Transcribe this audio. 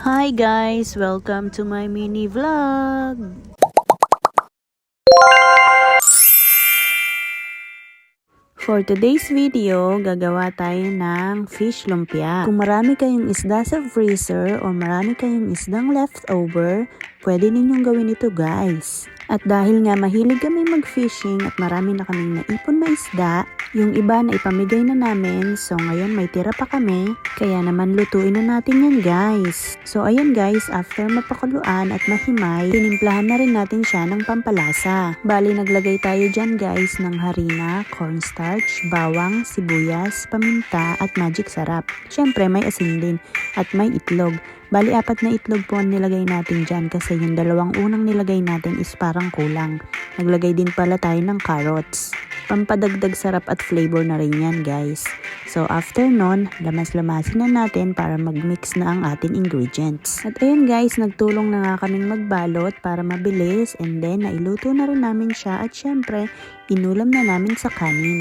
Hi guys! Welcome to my mini vlog! For today's video, gagawa tayo ng fish lumpia. Kung marami kayong isda sa freezer o marami kayong isdang leftover, pwede ninyong gawin ito guys. At dahil nga mahilig kami mag-fishing at marami na kaming naipon na isda, yung iba na ipamigay na namin, so ngayon may tira pa kami, kaya naman lutuin na natin yan guys. So ayan guys, after mapakuluan at mahimay, tinimplahan na rin natin siya ng pampalasa. Bali naglagay tayo dyan guys ng harina, cornstarch, bawang, sibuyas, paminta at magic sarap. Syempre may asin din at may itlog. Bali 4 na itlog po ang nilagay natin dyan kasi yung 2 unang nilagay natin is parang kulang. Naglagay din pala tayo ng carrots. Pampadagdag sarap at flavor na rin yan guys. So after nun, lamas-lamasin na natin para mag-mix na ang ating ingredients. At ayun guys, nagtulong na nga kaming magbalot para mabilis and then nailuto na rin namin siya at syempre, inulam na namin sa kanin.